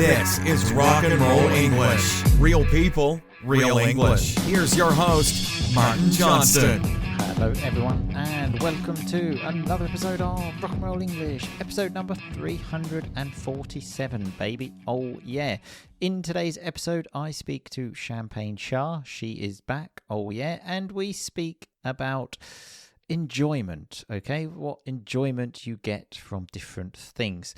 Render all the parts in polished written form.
This is Rock and Roll English. Real people, real English. Here's your host, Martin Johnston. Hello everyone and welcome to another episode of Rock and Roll English, episode number 347, baby. Oh yeah. In today's episode I speak to Champagne Shah. She is back, oh yeah, and we speak about enjoyment, okay? What enjoyment you get from different things.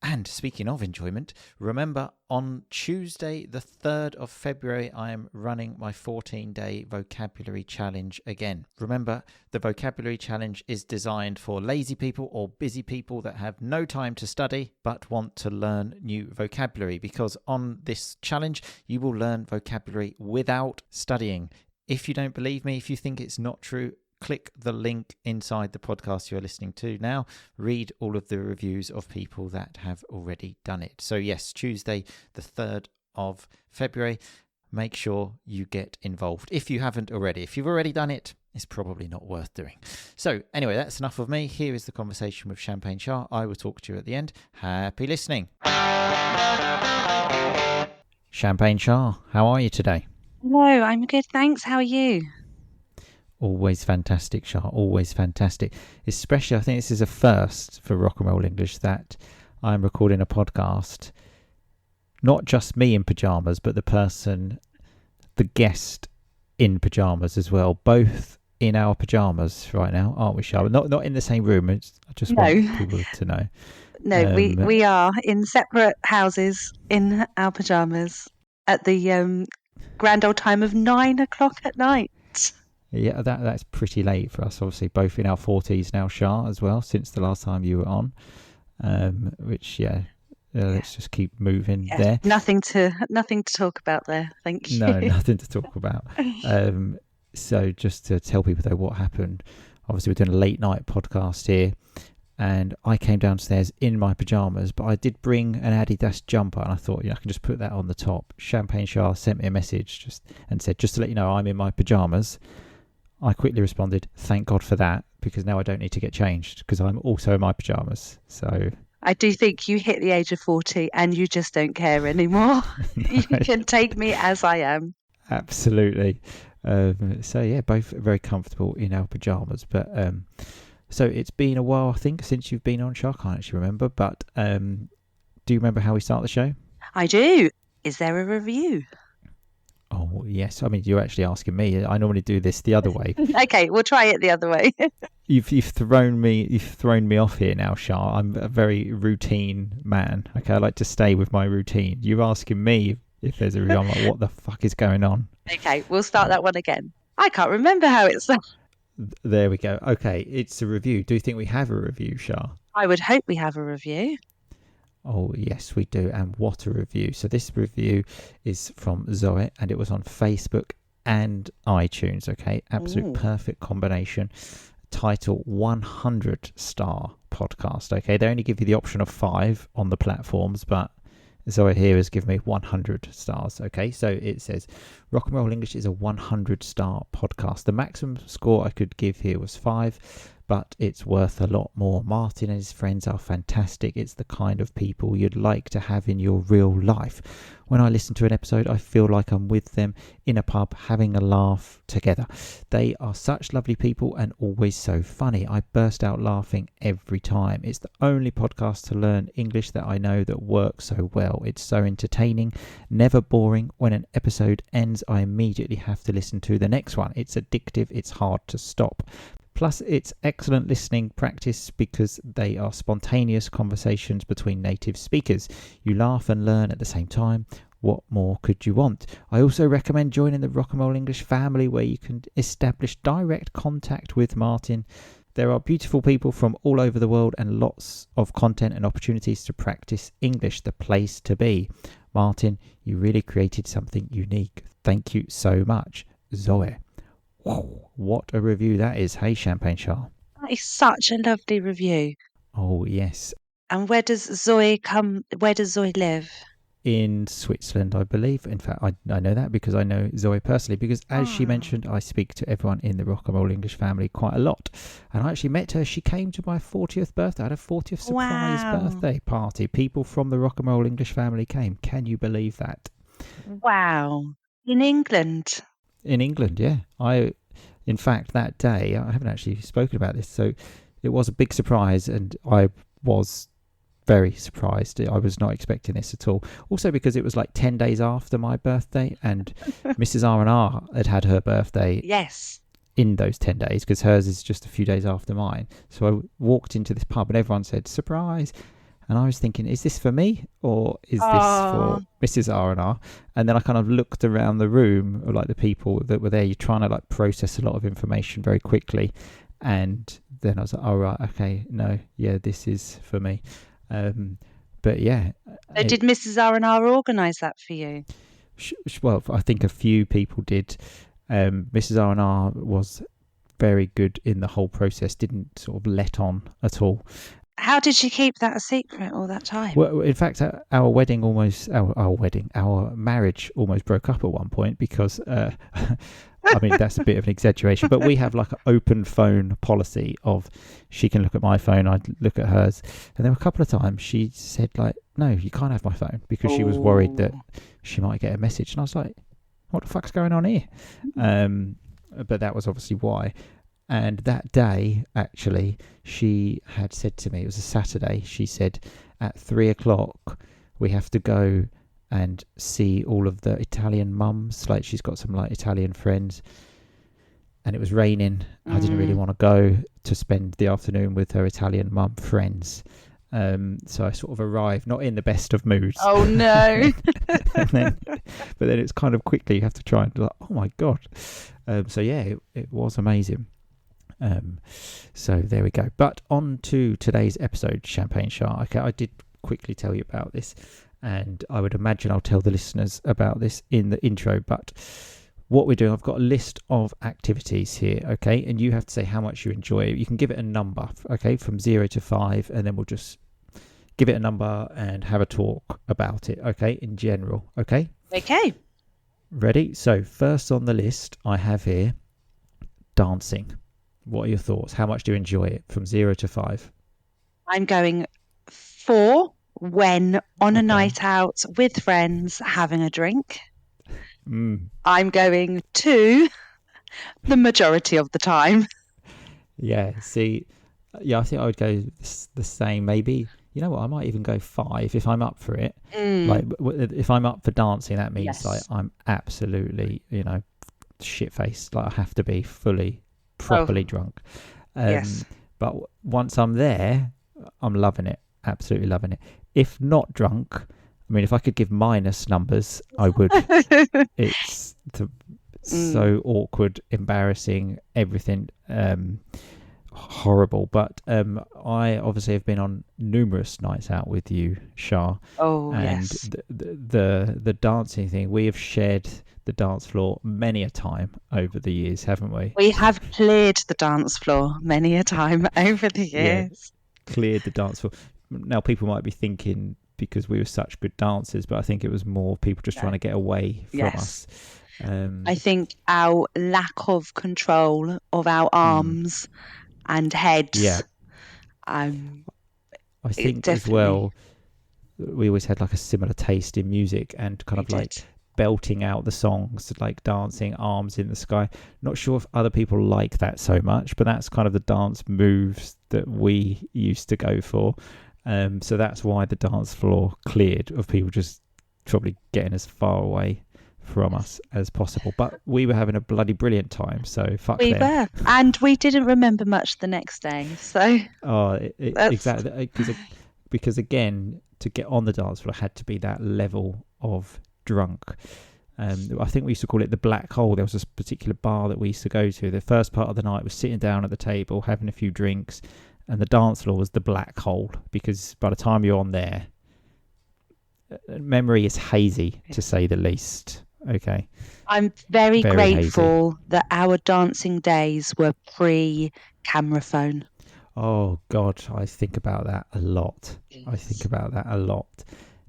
And speaking of enjoyment, remember on Tuesday, the 3rd of February, I am running my 14-day vocabulary challenge again. Remember, the vocabulary challenge is designed for lazy people or busy people that have no time to study but want to learn new vocabulary, because on this challenge, you will learn vocabulary without studying. If you don't believe me, if you think it's not true, click the link inside the podcast you're listening to now. Read all of the reviews of people that have already done it. So yes, Tuesday, the 3rd of February. Make sure you get involved if you haven't already. If you've already done it, it's probably not worth doing. So anyway, that's enough of me. Here is the conversation with Champagne Shah. I will talk to you at the end. Happy listening. Champagne Shah, how are you today? Hello, I'm good, thanks. How are you? Always fantastic, Shah. Always fantastic. Especially, I think this is a first for Rock and Roll English that I'm recording a podcast, not just me in pajamas, but the guest in pajamas as well. Both in our pajamas right now, aren't we, Shah? Not in the same room. I just want people to know. No, we are in separate houses in our pajamas at the grand old time of 9 o'clock at night. Yeah, that's pretty late for us. Obviously, both in our 40s now, Shah, as well, since the last time you were on. Let's just keep moving there. Nothing to talk about there. Thank you. No, nothing to talk about. So just to tell people though what happened. Obviously, we're doing a late night podcast here, and I came downstairs in my pajamas, but I did bring an Adidas jumper, and I thought, I can just put that on the top. Champagne Shah sent me a message and said, just to let you know, I'm in my pajamas. I quickly responded, thank God for that, because now I don't need to get changed because I'm also in my pajamas. So I do think you hit the age of 40 and you just don't care anymore. No. You can take me as I am. Absolutely. So yeah, both very comfortable in our pajamas. But so it's been a while, I think, since you've been on Shah. I can't actually remember. But do you remember how we start the show? I do. Is there a review? Oh, yes. I mean, you're actually asking me. I normally do this the other way. Okay, we'll try it the other way. You've thrown me off here now, Shah. I'm a very routine man. Okay, I like to stay with my routine. You're asking me if there's a review. I'm like, what the fuck is going on? Okay, we'll start that one again. I can't remember how it's. There we go. Okay, it's a review. Do you think we have a review, Shah? I would hope we have a review. Oh, yes, we do. And what a review. So this review is from Zoe, and it was on Facebook and iTunes, okay? Absolute perfect combination. Title 100-star podcast, okay? They only give you the option of 5 on the platforms, but Zoe here has given me 100 stars, okay? So it says, Rock and Roll English is a 100-star podcast. The maximum score I could give here was 5, but it's worth a lot more. Martin and his friends are fantastic. It's the kind of people you'd like to have in your real life. When I listen to an episode, I feel like I'm with them in a pub having a laugh together. They are such lovely people and always so funny. I burst out laughing every time. It's the only podcast to learn English that I know that works so well. It's so entertaining, never boring. When an episode ends, I immediately have to listen to the next one. It's addictive. It's hard to stop. Plus, it's excellent listening practice because they are spontaneous conversations between native speakers. You laugh and learn at the same time. What more could you want? I also recommend joining the Rock and Roll English family where you can establish direct contact with Martin. There are beautiful people from all over the world and lots of content and opportunities to practice English. The place to be. Martin, you really created something unique. Thank you so much. Zoe. Whoa, what a review that is. Hey, Champagne Shah. That is such a lovely review. Oh, yes. And where does Zoe live? in Switzerland, I believe. In fact, I know that because I know Zoe personally, because as she mentioned, I speak to everyone in the Rock and Roll English family quite a lot. And I actually met her. She came to my 40th birthday. I had a 40th surprise birthday party. People from the Rock and Roll English family came. Can you believe that? Wow. In England? In England, yeah. In fact, that day, I haven't actually spoken about this, so it was a big surprise, and I was very surprised. I was not expecting this at all. Also because it was like 10 days after my birthday, and Mrs. R&R had her birthday in those 10 days, because hers is just a few days after mine. So I walked into this pub and everyone said, surprise. And I was thinking, is this for me or is this for Mrs. R&R? And then I kind of looked around the room, or like the people that were there. You're trying to like process a lot of information very quickly. And then I was like, oh, right, okay, no, yeah, this is for me. But yeah. So did Mrs. R&R organise that for you? Well, I think a few people did. Mrs. R&R was very good in the whole process, didn't sort of let on at all. How did she keep that a secret all that time? Well, in fact, our marriage almost broke up at one point because, I mean, that's a bit of an exaggeration, but we have like an open phone policy of she can look at my phone, I'd look at hers. And there were a couple of times she said like, no, you can't have my phone, because she was worried that she might get a message. And I was like, what the fuck's going on here? But that was obviously why. And that day, actually, she had said to me, it was a Saturday, she said, at 3:00, we have to go and see all of the Italian mums. Like, she's got some like Italian friends. And it was raining. I didn't really want to go to spend the afternoon with her Italian mum friends. So I sort of arrived not in the best of moods. Oh, no. But then it's kind of quickly, you have to try and like, oh, my God. So, yeah, it was amazing. So there we go. But on to today's episode, Champagne Char. Okay, I did quickly tell you about this, and I would imagine I'll tell the listeners about this in the intro. But what we're doing, I've got a list of activities here, okay, and you have to say how much you enjoy it. You can give it a number, okay, from 0 to 5, and then we'll just give it a number and have a talk about it, okay, in general, okay? Okay. Ready? So first on the list I have here, dancing. What are your thoughts? How much do you enjoy it from 0 to 5? I'm going 4 when on a night out with friends having a drink. I'm going 2 the majority of the time. Yeah, see, I think I would go the same. Maybe, you know what, I might even go 5 if I'm up for it. Like, if I'm up for dancing, that means like I'm absolutely, shit-faced. Like, I have to be properly drunk. But once I'm there, I'm loving it, absolutely loving it. If not drunk, I mean, if I could give minus numbers, I would. It's so awkward, embarrassing, everything, horrible. But I obviously have been on numerous nights out with you, Shah. And the dancing thing, we have shared the dance floor many a time over the years, haven't we? We have cleared the dance floor many a time over the years. Yeah, cleared the dance floor. Now, people might be thinking because we were such good dancers, but I think it was more people just trying to get away from us. I think our lack of control of our arms and heads. Yeah. I think as well, we always had like a similar taste in music and kind of like belting out the songs, like dancing, arms in the sky. Not sure if other people like that so much, but that's kind of the dance moves that we used to go for. So that's why the dance floor cleared of people just probably getting as far away from us as possible. But we were having a bloody brilliant time, so fuck them. We were, and we didn't remember much the next day. So exactly, because again, to get on the dance floor had to be that level of drunk. I think we used to call it the black hole. There was this particular bar that we used to go to. The first part of the night was sitting down at the table having a few drinks, and the dance floor was the black hole, because by the time you're on there, memory is hazy, to say the least. Okay. I'm very grateful that our dancing days were pre-camera phone. Oh, God, I think about that a lot.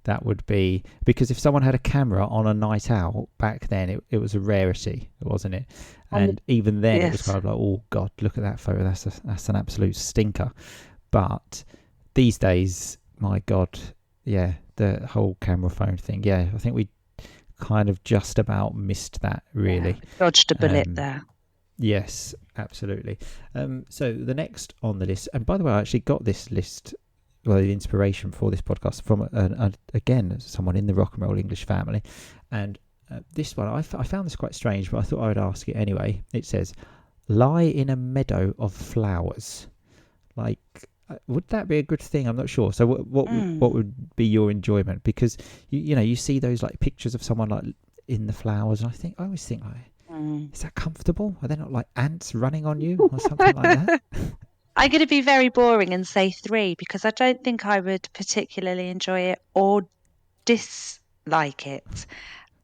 that would be, because if someone had a camera on a night out back then, it was a rarity, wasn't it? And even then, it was kind of like, oh God, look at that photo. That's an absolute stinker. But these days, my God, yeah, the whole camera phone thing. Yeah, I think we kind of just about missed that, really. Yeah, dodged a bullet there. Yes, absolutely. So the next on the list, and by the way, I actually got this list, well, the inspiration for this podcast from again someone in the Rock and Roll English family, and this one I found this quite strange, but I thought I would ask it anyway. It says, "Lie in a meadow of flowers." Like, would that be a good thing? I'm not sure. So what would be your enjoyment? Because you see those like pictures of someone like in the flowers, and I always think like, is that comfortable? Are they not like ants running on you or something like that? I'm going to be very boring and say 3 because I don't think I would particularly enjoy it or dislike it.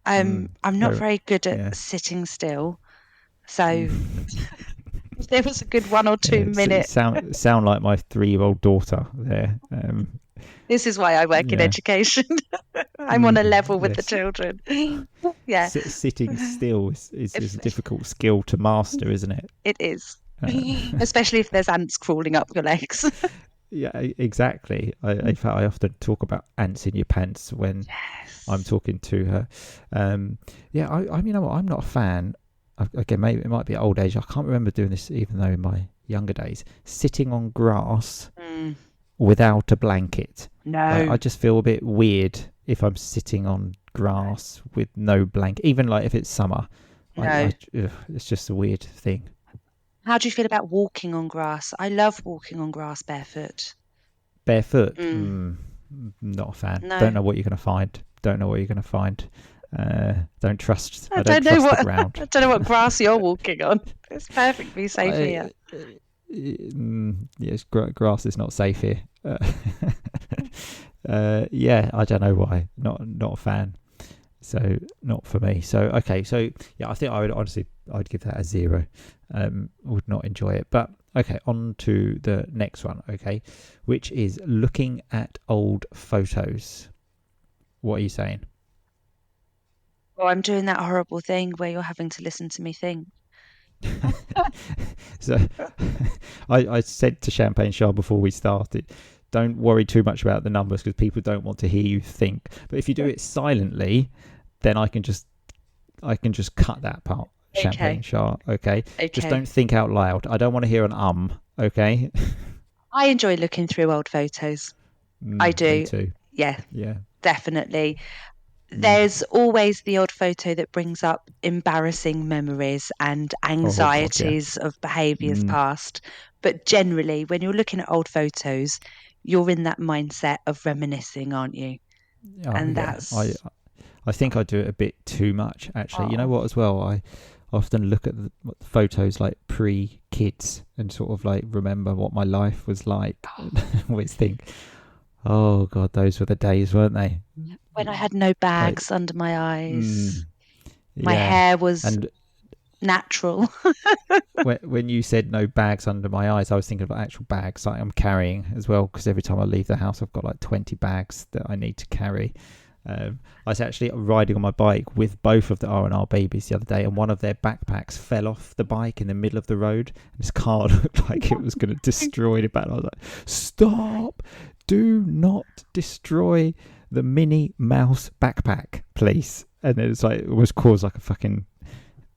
I'm not very good at sitting still, so if there was a good 1 or 2 minutes. Sound like my 3-year-old daughter there. This is why I work in education. I'm on a level with the children. Yeah, sitting still is a difficult skill to master, isn't it? It is. Especially if there's ants crawling up your legs. Yeah, exactly. In fact, I often talk about ants in your pants when I'm talking to her. You know what? I'm not a fan. Again, maybe it might be old age. I can't remember doing this, even though in my younger days, sitting on grass without a blanket. No, I just feel a bit weird if I'm sitting on grass with no blanket, even like if it's summer. No, it's just a weird thing. How do you feel about walking on grass? I love walking on grass barefoot. Barefoot? Not a fan. No. Don't know what you're going to find. Don't trust. I don't trust the ground. I don't know what grass you're walking on. It's perfectly safe here. Yes, grass is not safe here. I don't know why. Not a fan. So not for me. So okay. So yeah, I think I'd give that a 0. Would not enjoy it. But okay, on to the next one. Okay, which is looking at old photos. What are you saying? Well, I'm doing that horrible thing where you're having to listen to me think. So I said to Champagne Char before we started, don't worry too much about the numbers because people don't want to hear you think. But if you do it silently, then I can just cut that part. Champagne Char, okay? Just don't think out loud. I don't want to hear an okay? I enjoy looking through old photos. I do. Me too. Yeah, definitely. There's always the odd photo that brings up embarrassing memories and anxieties of behaviours past. But generally, when you're looking at old photos, you're in that mindset of reminiscing, aren't you? That's... I think I do it a bit too much, actually. You know what, as well? I often look at the photos like pre-kids and sort of like remember what my life was like. I always think, oh God, those were the days, weren't they? When I had no bags under my eyes. My hair was natural. when you said no bags under my eyes, I was thinking about actual bags like I'm carrying as well, because every time I leave the house, I've got like 20 bags that I need to carry. I was actually riding on my bike with both of the R&R babies the other day, and one of their backpacks fell off the bike in the middle of the road, and this car looked like it was going to destroy the back. I was like, stop, do not destroy the Minnie Mouse backpack, please. And it was caused like a fucking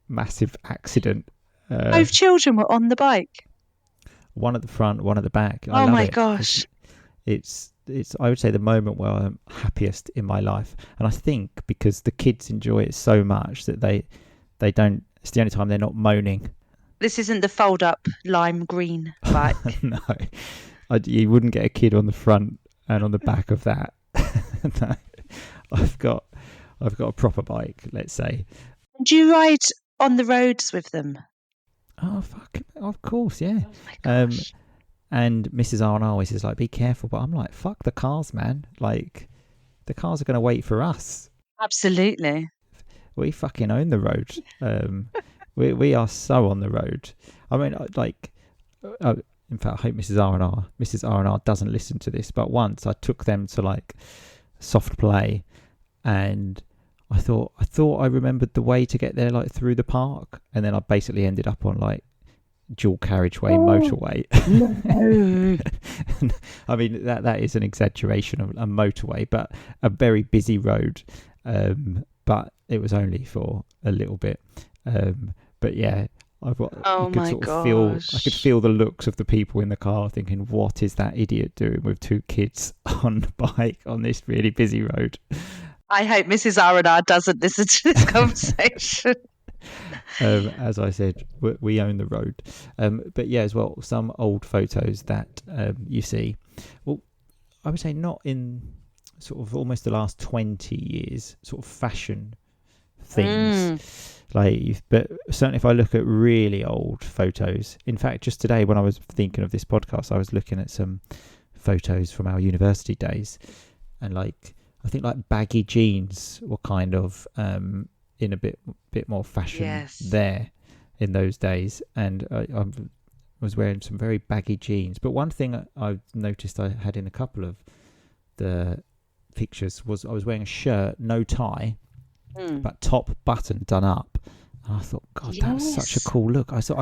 massive accident. Both children were on the bike. One at the front, one at the back. Oh my gosh. It's I would say the moment where I'm happiest in my life, and I think because the kids enjoy it so much that they don't. It's the only time they're not moaning. This isn't the fold up lime green bike. No, you wouldn't get a kid on the front and on the back of that. No, I've got a proper bike, let's say. Do you ride on the roads with them? Oh fuck, of course, yeah. Oh my gosh. And Mrs. R always is like, be careful, but I'm like, fuck the cars, man. Like, the cars are going to wait for us. Absolutely. We fucking own the road. We are so on the road. I mean, like, in fact, I hope Mrs. R&R doesn't listen to this, but once I took them to like soft play, and I thought I remembered the way to get there, like through the park, and then I basically ended up on like dual carriageway motorway. No. I mean that is an exaggeration of a motorway, but a very busy road. But it was only for a little bit. But yeah, I could feel the looks of the people in the car thinking, what is that idiot doing with two kids on the bike on this really busy road? I hope Mrs. R&R doesn't listen to this conversation. As I said, we own the road. But yeah, as well, some old photos that you see. Well, I would say not in sort of almost the last 20 years, sort of fashion things. But certainly if I look at really old photos, in fact, just today when I was thinking of this podcast, I was looking at some photos from our university days, and like I think like baggy jeans were kind of in a bit more fashion there in those days, and I was wearing some very baggy jeans. But one thing I noticed I had in a couple of the pictures was I was wearing a shirt, no tie, but top button done up, and I thought, God, that was such a cool look. I thought,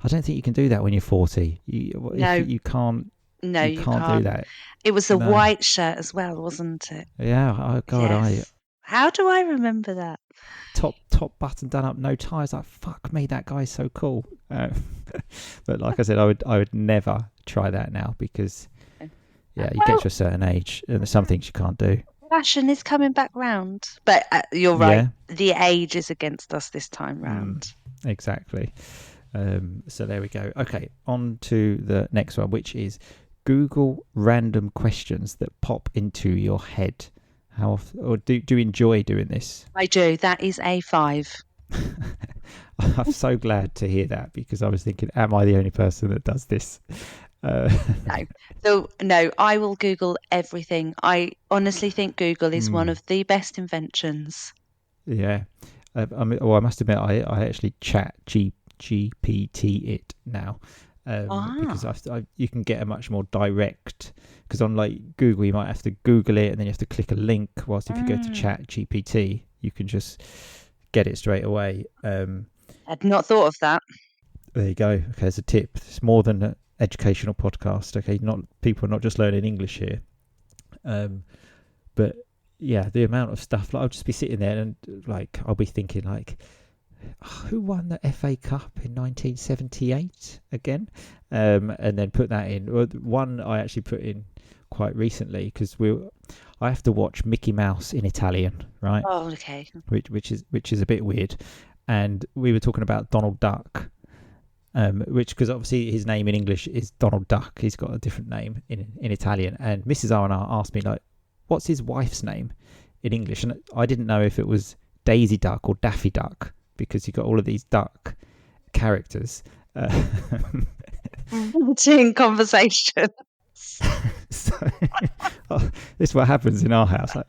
I don't think you can do that when you're 40. You can't. No, you can't do that. It was a white shirt as well, wasn't it? Yeah. Oh God, yes. How do I remember that? Top button done up, no ties. Like, fuck me, that guy's so cool. But like I said, I would never try that now, because you get to a certain age and there's some things you can't do. Fashion is coming back round, but you're right. Yeah. The age is against us this time round. Exactly. So there we go. Okay, on to the next one, which is Google random questions that pop into your head. How often, or do you enjoy doing this? I do. That is a 5. I'm so glad to hear that, because I was thinking, am I the only person that does this? No, I will Google everything. I honestly think Google is one of the best inventions. Yeah. I must admit, I actually chat GPT it now, because you can get a much more direct, because on like Google you might have to Google it and then you have to click a link, whilst if you go to chat GPT you can just get it straight away. I'd not thought of that. There you go. Okay, there's a tip. It's more than an educational podcast. Okay, people are not just learning English here. But yeah, the amount of stuff, like I'll just be sitting there and like I'll be thinking like, who won the FA Cup in 1978 again? And then put that in. Well, one I actually put in quite recently, because I have to watch Mickey Mouse in Italian, right? Oh, okay. Which is a bit weird. And we were talking about Donald Duck, which, because obviously his name in English is Donald Duck. He's got a different name in Italian. And Mrs. R&R asked me like, what's his wife's name in English? And I didn't know if it was Daisy Duck or Daffy Duck, because you got all of these duck characters. Routine conversation. So, this is what happens in our house, like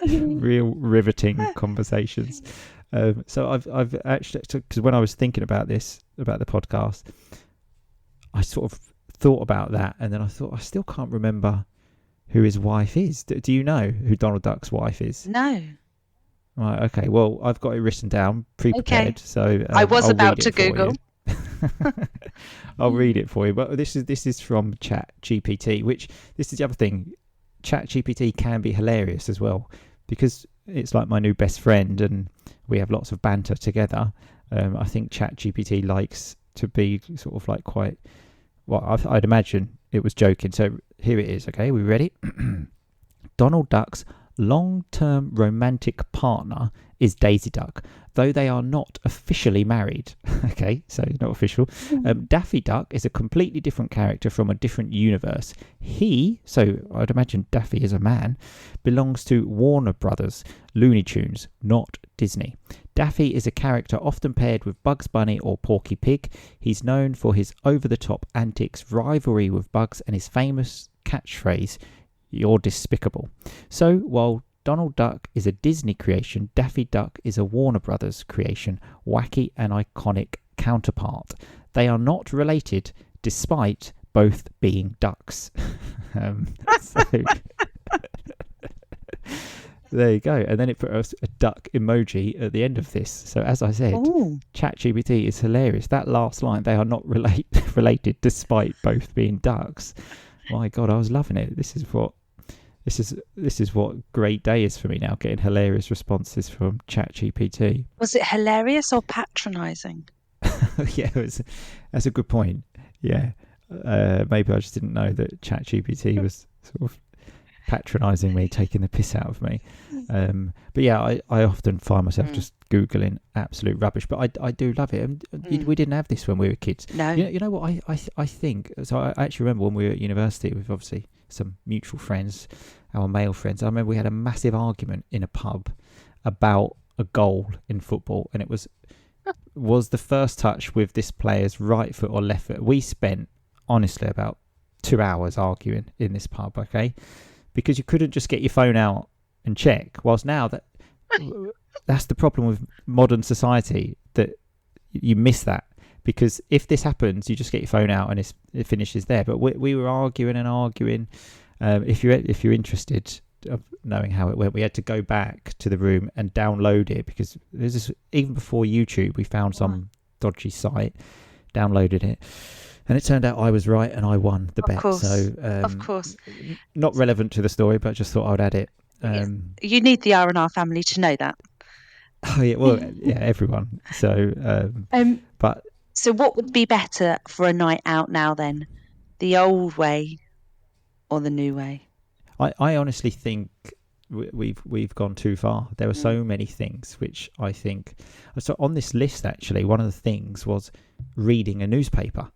real riveting conversations. So I've actually, because when I was thinking about the podcast, I sort of thought about that, and then I thought I still can't remember who his wife is. Do you know who Donald Duck's wife is? No. Right. Okay. Well, I've got it written down, pre-prepared. Okay. So I was about to Google. I'll read it for you. But this is from Chat GPT, which this is the other thing. Chat GPT can be hilarious as well, because it's like my new best friend, and we have lots of banter together. I think Chat GPT likes to be sort of like quite. Well, I'd imagine it was joking. So here it is. Okay, we ready? Donald Duck's long-term romantic partner is Daisy Duck, though they are not officially married. Okay, so not official. Daffy Duck is a completely different character from a different universe. So I'd imagine Daffy is a man, belongs to Warner Brothers, Looney Tunes, not Disney. Daffy is a character often paired with Bugs Bunny or Porky Pig. He's known for his over-the-top antics, rivalry with Bugs, and his famous catchphrase, "You're despicable." So, while Donald Duck is a Disney creation, Daffy Duck is a Warner Brothers creation, wacky and iconic counterpart. They are not related, despite both being ducks. There you go. And then it put a duck emoji at the end of this. So as I said, ChatGPT is hilarious. That last line, they are not related despite both being ducks. My God, I was loving it. This is what great day is for me now, getting hilarious responses from ChatGPT. Was it hilarious or patronising? Yeah, that's a good point. Yeah. Maybe I just didn't know that ChatGPT was sort of patronising me, taking the piss out of me. But yeah, I often find myself just Googling absolute rubbish, but I do love it. And we didn't have this when we were kids. No. You know what I think? So I actually remember when we were at university with obviously some mutual friends, our male friends. I remember we had a massive argument in a pub about a goal in football, and it was the first touch with this player's right foot or left foot. We spent honestly about 2 hours arguing in this pub, okay? Because you couldn't just get your phone out and check. Whilst now that's the problem with modern society, that you miss that. Because if this happens, you just get your phone out and it finishes there. But we were arguing and arguing. If you're interested of knowing how it went, we had to go back to the room and download it, because there's this, even before YouTube, we found some dodgy site, downloaded it. And it turned out I was right and I won the bet. So, of course. Not relevant to the story, but just thought I'd add it. You need the R&R family to know that. Oh, yeah. Well, yeah, everyone. So, but. So what would be better for a night out now then? The old way or the new way? I honestly think we've gone too far. There are so many things which I think. So on this list, actually, one of the things was reading a newspaper.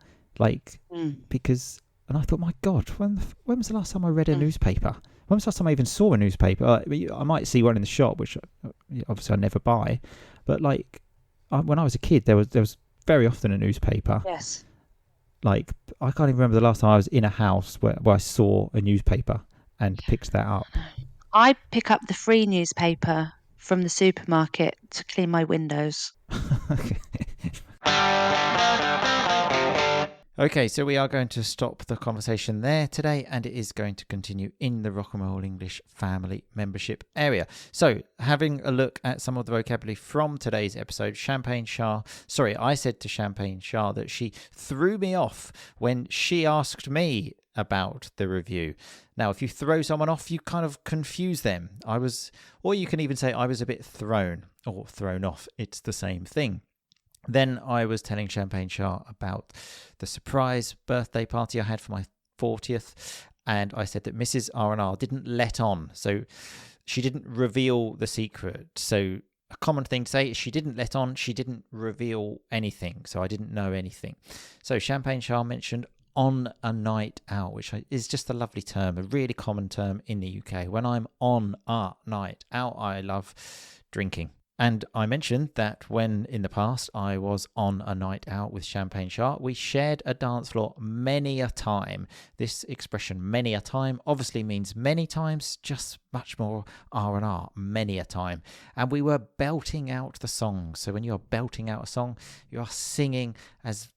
Because, and I thought, my God, when was the last time I read a newspaper? When was the last time I even saw a newspaper? I might see one in the shop, which obviously I never buy. But when I was a kid, there was very often a newspaper. Yes. I can't even remember the last time I was in a house where I saw a newspaper and picked that up. I pick up the free newspaper from the supermarket to clean my windows. Okay, so we are going to stop the conversation there today, and it is going to continue in the Rock and Roll English family membership area. So, having a look at some of the vocabulary from today's episode, I said to Champagne Shah that she threw me off when she asked me about the review. Now, if you throw someone off, you kind of confuse them. Or you can even say I was a bit thrown or thrown off. It's the same thing. Then I was telling Champagne Shah about the surprise birthday party I had for my 40th, and I said that Mrs. R&R didn't let on, so she didn't reveal the secret. So a common thing to say is she didn't let on, she didn't reveal anything, so I didn't know anything. So Champagne Shah mentioned on a night out, which is just a lovely term, a really common term in the UK. When I'm on a night out, I love drinking. And I mentioned that when in the past I was on a night out with Champagne Shah, we shared a dance floor many a time. This expression, many a time, obviously means many times, just much more R&R, many a time. And we were belting out the songs. So when you're belting out a song, you are singing as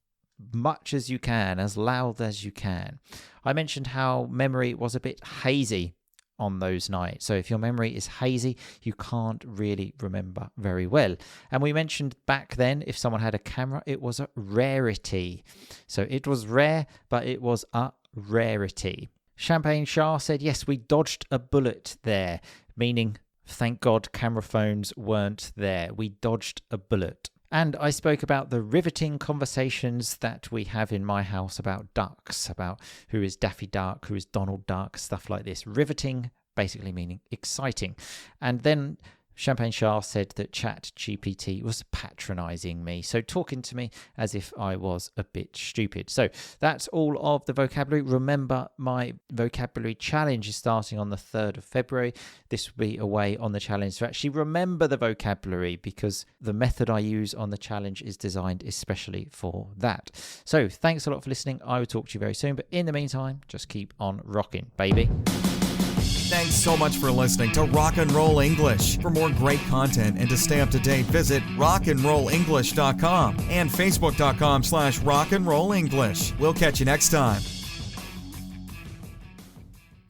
much as you can, as loud as you can. I mentioned how memory was a bit hazy on those nights. So if your memory is hazy, you can't really remember very well. And we mentioned back then, if someone had a camera, it was a rarity. So it was rare, but it was a rarity. Champagne Shah said, yes, we dodged a bullet there, meaning, thank God camera phones weren't there. We dodged a bullet. And I spoke about the riveting conversations that we have in my house about ducks, about who is Daffy Duck, who is Donald Duck, stuff like this. Riveting basically meaning exciting. And then Champagne Shah said that ChatGPT was patronising me, so talking to me as if I was a bit stupid. So that's all of the vocabulary. Remember, my vocabulary challenge is starting on the 3rd of February. This will be a way on the challenge to actually remember the vocabulary, because the method I use on the challenge is designed especially for that. So thanks a lot for listening. I will talk to you very soon, but in the meantime, just keep on rocking, baby. Thanks so much for listening to Rock and Roll English. For more great content and to stay up to date, visit rockandrollenglish.com and facebook.com/rockandrollenglish. We'll catch you next time.